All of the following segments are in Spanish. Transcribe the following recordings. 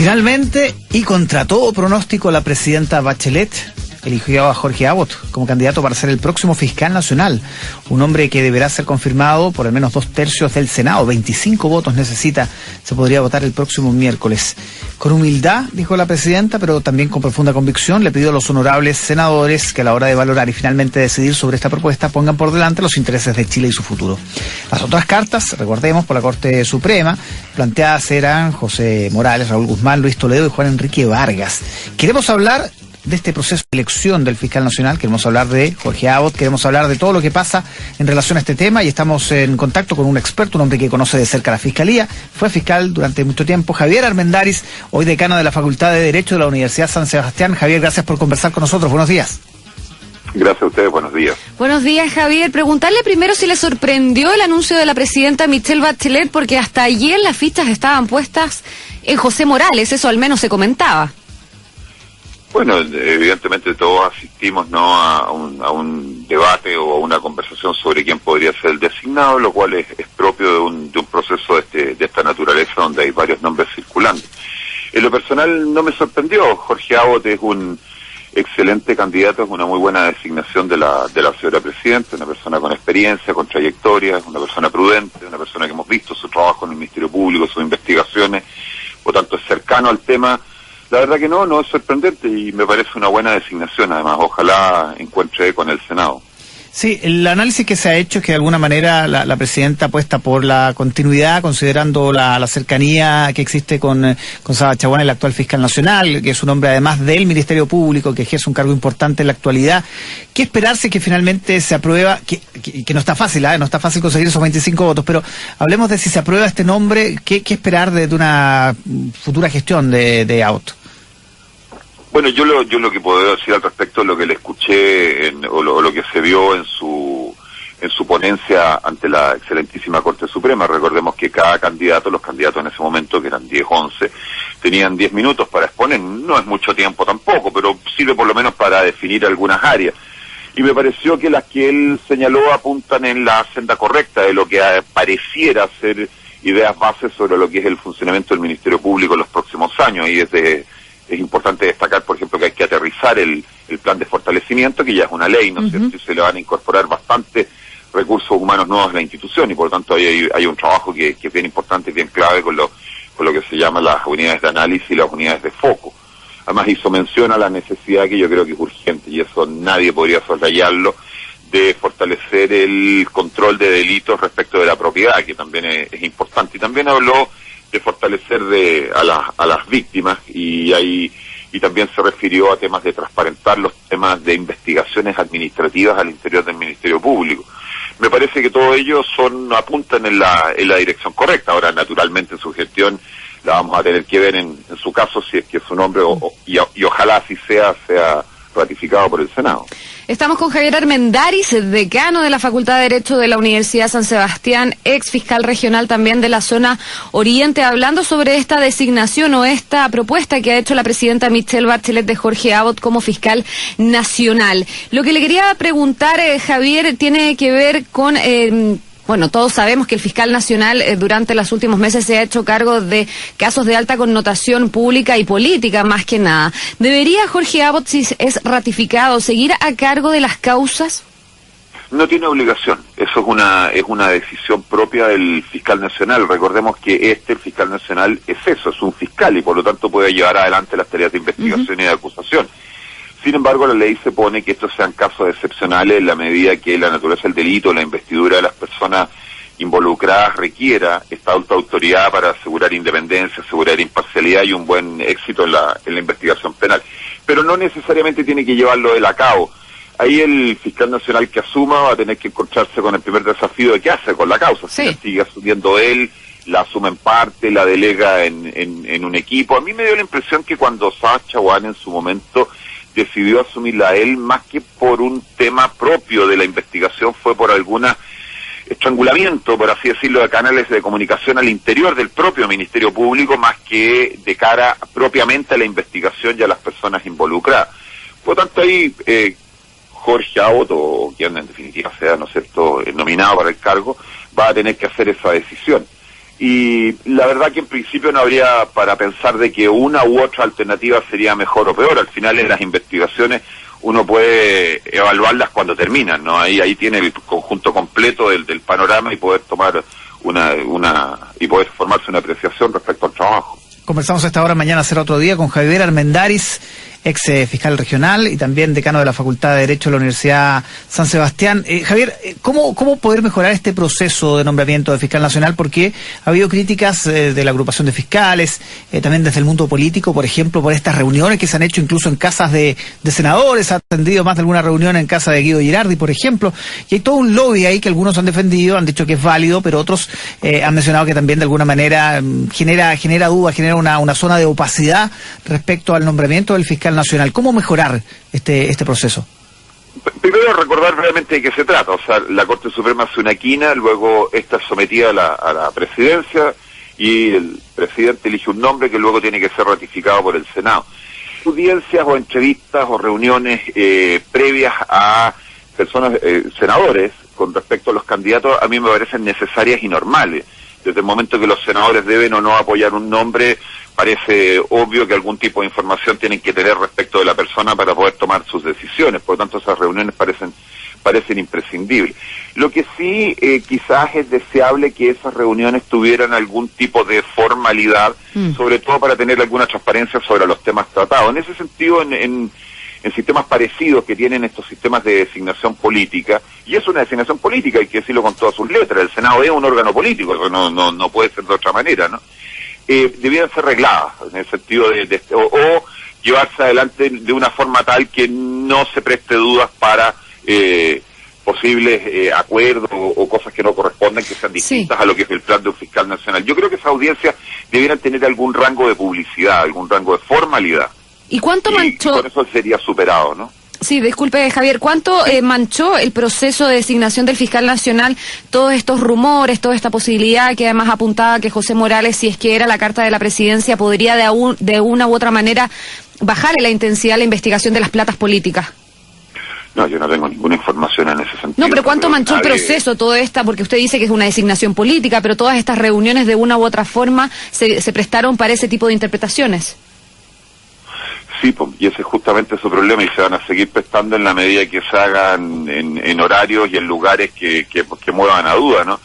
Finalmente, y contra todo pronóstico, la presidenta Bachelet eligió a Jorge Abbott como candidato para ser el próximo fiscal nacional, un hombre que deberá ser confirmado por al menos 2/3 del Senado. 25 votos necesita, se podría votar el próximo miércoles. Con humildad, dijo la presidenta, pero también con profunda convicción, le pidió a los honorables senadores que a la hora de valorar y finalmente decidir sobre esta propuesta pongan por delante los intereses de Chile y su futuro. Las otras cartas, recordemos, por la Corte Suprema, planteadas eran José Morales, Raúl Guzmán, Luis Toledo y Juan Enrique Vargas. Queremos hablar de este proceso de elección del fiscal nacional, queremos hablar de Jorge Abbott, queremos hablar de todo lo que pasa en relación a este tema y estamos en contacto con un experto, un hombre que conoce de cerca la Fiscalía, fue fiscal durante mucho tiempo, Javier Armendáriz, hoy decano de la Facultad de Derecho de la Universidad San Sebastián. Javier, gracias por conversar con nosotros, buenos días. Gracias a ustedes, buenos días. Buenos días, Javier. Preguntarle primero si le sorprendió el anuncio de la presidenta Michelle Bachelet, porque hasta ayer las fichas estaban puestas en José Morales, eso al menos se comentaba. Bueno, evidentemente todos asistimos a un debate o a una conversación sobre quién podría ser el designado, lo cual es propio de un proceso de esta naturaleza donde hay varios nombres circulando. En lo personal no me sorprendió. Jorge Abbott es un excelente candidato, es una muy buena designación de la señora presidenta, una persona con experiencia, con trayectoria, una persona prudente, una persona que hemos visto su trabajo en el Ministerio Público, sus investigaciones, por tanto es cercano al tema. La verdad que no es sorprendente y me parece una buena designación, además, ojalá encuentre con el Senado. Sí, el análisis que se ha hecho es que de alguna manera la presidenta apuesta por la continuidad, considerando la cercanía que existe con Saba Chaguán, el actual fiscal nacional, que es un hombre además del Ministerio Público, que ejerce un cargo importante en la actualidad. ¿Qué esperarse que finalmente se aprueba? Que no está fácil, no está fácil conseguir esos 25 votos, pero hablemos de si se aprueba este nombre, ¿qué esperar de una futura gestión de Abbott? Bueno, yo lo que puedo decir al respecto es lo que le escuché o lo que se vio en su ponencia ante la excelentísima Corte Suprema. Recordemos que cada candidato, los candidatos en ese momento, que eran 10, 11, tenían 10 minutos para exponer. No es mucho tiempo tampoco, pero sirve por lo menos para definir algunas áreas. Y me pareció que las que él señaló apuntan en la senda correcta de lo que pareciera ser ideas bases sobre lo que es el funcionamiento del Ministerio Público en los próximos años. Y es importante destacar, por ejemplo, que hay que aterrizar el plan de fortalecimiento, que ya es una ley, ¿no es cierto? Y se le van a incorporar bastantes recursos humanos nuevos a la institución, y por lo tanto hay un trabajo que es bien importante y bien clave con lo que se llama las unidades de análisis y las unidades de foco. Además hizo mención a la necesidad, que yo creo que es urgente, y eso nadie podría soslayarlo, de fortalecer el control de delitos respecto de la propiedad, que también es importante. Y también habló de fortalecer a las víctimas y también se refirió a temas de transparentar los temas de investigaciones administrativas al interior del Ministerio Público. Me parece que todo ello apuntan en la dirección correcta. Ahora, naturalmente, su gestión la vamos a tener que ver en su caso, si es que su nombre, y ojalá así sea ratificado por el Senado. Estamos con Javier Armendáriz, decano de la Facultad de Derecho de la Universidad San Sebastián, ex fiscal regional también de la zona oriente, hablando sobre esta designación o esta propuesta que ha hecho la presidenta Michelle Bachelet de Jorge Abbott como fiscal nacional. Lo que le quería preguntar, Javier, tiene que ver con... Bueno, todos sabemos que el fiscal nacional durante los últimos meses se ha hecho cargo de casos de alta connotación pública y política, más que nada. ¿Debería Jorge Abbott, si es ratificado, seguir a cargo de las causas? No tiene obligación. Eso es una decisión propia del fiscal nacional. Recordemos que el fiscal nacional es un fiscal, y por lo tanto puede llevar adelante las tareas de investigación y de acusación. Sin embargo, la ley se pone que estos sean casos excepcionales en la medida que la naturaleza del delito, la investidura de las personas involucradas requiera esta alta autoridad para asegurar independencia, asegurar imparcialidad y un buen éxito en la investigación penal. Pero no necesariamente tiene que llevarlo él a cabo. Ahí el fiscal nacional que asuma va a tener que encontrarse con el primer desafío de qué hace con la causa. Sí. Si sigue asumiendo él, la asume en parte, la delega en un equipo. A mí me dio la impresión que cuando Saba Chaguán en su momento decidió asumirla a él, más que por un tema propio de la investigación, fue por algún estrangulamiento, por así decirlo, de canales de comunicación al interior del propio Ministerio Público, más que de cara propiamente a la investigación y a las personas involucradas. Por lo tanto, ahí Jorge Abbott, o quien en definitiva sea, ¿no es cierto?, nominado para el cargo, va a tener que hacer esa decisión. y la verdad que en principio no habría para pensar de que una u otra alternativa sería mejor o peor. Al final en las investigaciones uno puede evaluarlas cuando terminan, ¿no? Ahí tiene el conjunto completo del panorama y poder tomar y poder formarse una apreciación respecto al trabajo. Conversamos a esta hora, mañana será otro día, con Javier Armendáriz, ex fiscal regional y también decano de la Facultad de Derecho de la Universidad San Sebastián. Javier, ¿cómo poder mejorar este proceso de nombramiento de fiscal nacional? Porque ha habido críticas de la agrupación de fiscales, también desde el mundo político, por ejemplo, por estas reuniones que se han hecho incluso en casas de senadores. Ha atendido más de alguna reunión en casa de Guido Girardi, por ejemplo, y hay todo un lobby ahí que algunos han defendido, han dicho que es válido, pero otros han mencionado que también de alguna manera genera dudas, genera una zona de opacidad respecto al nombramiento del fiscal nacional. ¿Cómo mejorar este proceso? Primero recordar realmente de qué se trata. O sea, la Corte Suprema hace una quina, luego esta es sometida a la presidencia y el presidente elige un nombre que luego tiene que ser ratificado por el Senado. Audiencias o entrevistas o reuniones previas a personas, senadores, con respecto a los candidatos, a mí me parecen necesarias y normales. Desde el momento que los senadores deben o no apoyar un nombre, parece obvio que algún tipo de información tienen que tener respecto de la persona para poder tomar sus decisiones. Por lo tanto, esas reuniones parecen imprescindibles. Lo que sí quizás es deseable que esas reuniones tuvieran algún tipo de formalidad, sobre todo para tener alguna transparencia sobre los temas tratados. En ese sentido, en sistemas parecidos que tienen estos sistemas de designación política, y es una designación política, hay que decirlo con todas sus letras, el Senado es un órgano político, no puede ser de otra manera, ¿no? Debieran ser regladas, en el sentido o llevarse adelante de una forma tal que no se preste dudas para posibles acuerdos o cosas que no corresponden, que sean distintas a lo que es el plan de un fiscal nacional. Yo creo que esas audiencias debieran tener algún rango de publicidad, algún rango de formalidad. ¿Y cuánto manchó? Y con eso sería superado, ¿no? Sí, disculpe, Javier, ¿cuánto manchó el proceso de designación del fiscal nacional todos estos rumores, toda esta posibilidad que además apuntaba que José Morales, si es que era la carta de la presidencia, podría de una u otra manera bajar en la intensidad de la investigación de las platas políticas? No, yo no tengo ninguna información en ese sentido. No, pero ¿cuánto manchó el proceso todo esta? Porque usted dice que es una designación política, pero todas estas reuniones de una u otra forma se prestaron para ese tipo de interpretaciones. Sí, y ese es justamente su problema, y se van a seguir prestando en la medida que se hagan en horarios y en lugares que muevan a duda, ¿no?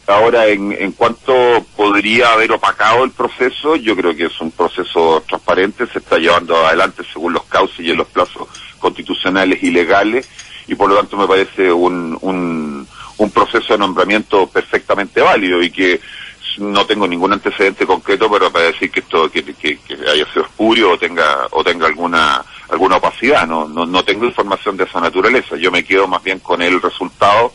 Ahora, en cuanto podría haber opacado el proceso, yo creo que es un proceso transparente, se está llevando adelante según los cauces y en los plazos constitucionales y legales, y por lo tanto me parece un proceso de nombramiento perfectamente válido, y que no tengo ningún antecedente concreto para decir que esto que haya sido espurio o tenga alguna opacidad. No tengo información de esa naturaleza. Yo me quedo más bien con el resultado,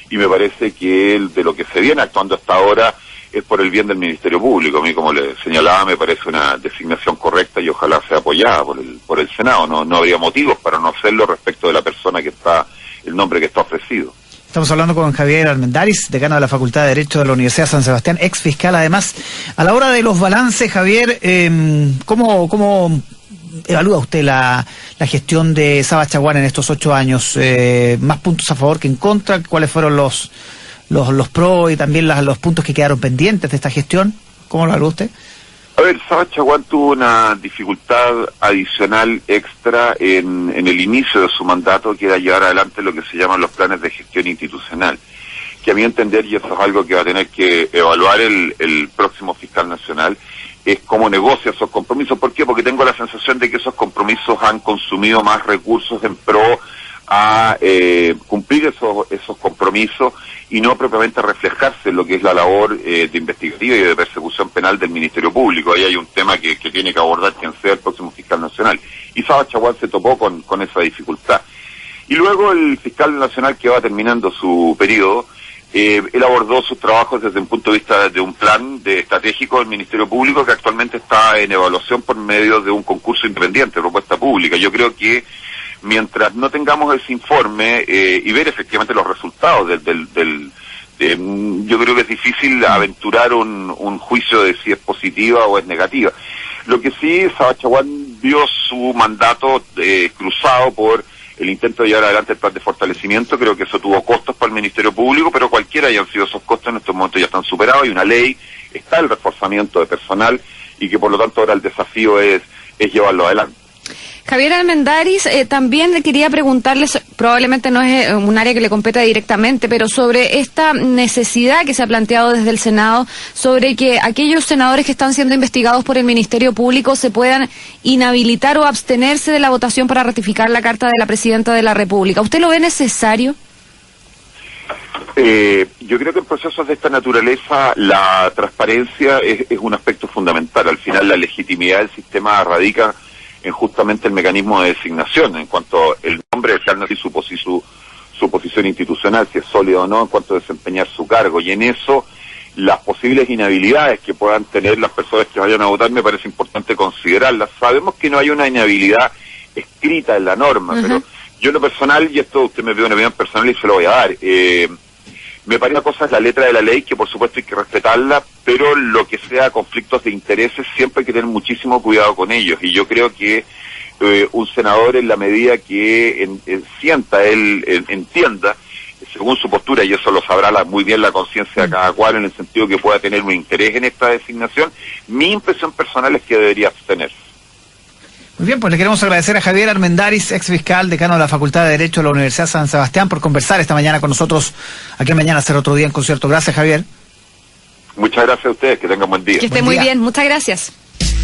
y me parece que de lo que se viene actuando hasta ahora es por el bien del Ministerio Público. A mí, como le señalaba, me parece una designación correcta y ojalá sea apoyada por el Senado. No habría motivos para no hacerlo respecto de la persona el nombre que está ofrecido. Estamos hablando con Javier Armendáriz, decano de la Facultad de Derecho de la Universidad San Sebastián, ex fiscal además. A la hora de los balances, Javier, ¿cómo evalúa usted la gestión de Saba Chaguán en estos 8 años? ¿Más puntos a favor que en contra? ¿Cuáles fueron los pros y también los puntos que quedaron pendientes de esta gestión? ¿Cómo lo evalúa usted? A ver, Saba Chaguán tuvo una dificultad adicional extra en el inicio de su mandato, que era llevar adelante lo que se llaman los planes de gestión institucional, que a mi entender, y eso es algo que va a tener que evaluar el próximo fiscal nacional, es cómo negocia esos compromisos. ¿Por qué? Porque tengo la sensación de que esos compromisos han consumido más recursos en pro a cumplir esos compromisos y no propiamente reflejarse en lo que es la labor de investigativa y de persecución penal del Ministerio Público. Ahí hay un tema que tiene que abordar quien sea el próximo fiscal nacional. Y Saba Chaguán se topó con esa dificultad. Y luego el fiscal nacional, que va terminando su periodo, él abordó sus trabajos desde un punto de vista de un plan estratégico del Ministerio Público, que actualmente está en evaluación por medio de un concurso independiente, propuesta pública. Yo creo que mientras no tengamos ese informe y ver efectivamente los resultados yo creo que es difícil aventurar un juicio de si es positiva o es negativa. Lo que sí, Saba Chaguán vio su mandato cruzado por el intento de llevar adelante el plan de fortalecimiento. Creo que eso tuvo costos para el Ministerio Público, pero cualquiera hayan sido esos costos, en estos momentos ya están superados, hay una ley, está el reforzamiento de personal, y que por lo tanto ahora el desafío es llevarlo adelante. Javier Armendáriz, también quería preguntarles, probablemente no es un área que le competa directamente, pero sobre esta necesidad que se ha planteado desde el Senado, sobre que aquellos senadores que están siendo investigados por el Ministerio Público se puedan inhabilitar o abstenerse de la votación para ratificar la carta de la Presidenta de la República. ¿Usted lo ve necesario? Yo creo que en procesos de esta naturaleza la transparencia es un aspecto fundamental. Al final la legitimidad del sistema radica en justamente el mecanismo de designación, en cuanto el nombre del cargo y su posición institucional, si es sólido o no, en cuanto a desempeñar su cargo. Y en eso, las posibles inhabilidades que puedan tener las personas que vayan a votar, me parece importante considerarlas. Sabemos que no hay una inhabilidad escrita en la norma, pero yo en lo personal, y esto usted me pide una opinión personal y se lo voy a dar, me parece una cosa es la letra de la ley, que por supuesto hay que respetarla, pero lo que sea conflictos de intereses siempre hay que tener muchísimo cuidado con ellos. Y yo creo que un senador, en la medida que entienda, según su postura, y eso lo sabrá muy bien la conciencia de cada cual, en el sentido que pueda tener un interés en esta designación, mi impresión personal es que debería abstenerse. Muy bien, pues le queremos agradecer a Javier Armendáriz, ex fiscal, decano de la Facultad de Derecho de la Universidad San Sebastián, por conversar esta mañana con nosotros. Aquí mañana será otro día en concierto. Gracias, Javier. Muchas gracias a ustedes, que tengan buen día. Que esté muy bien, muchas gracias.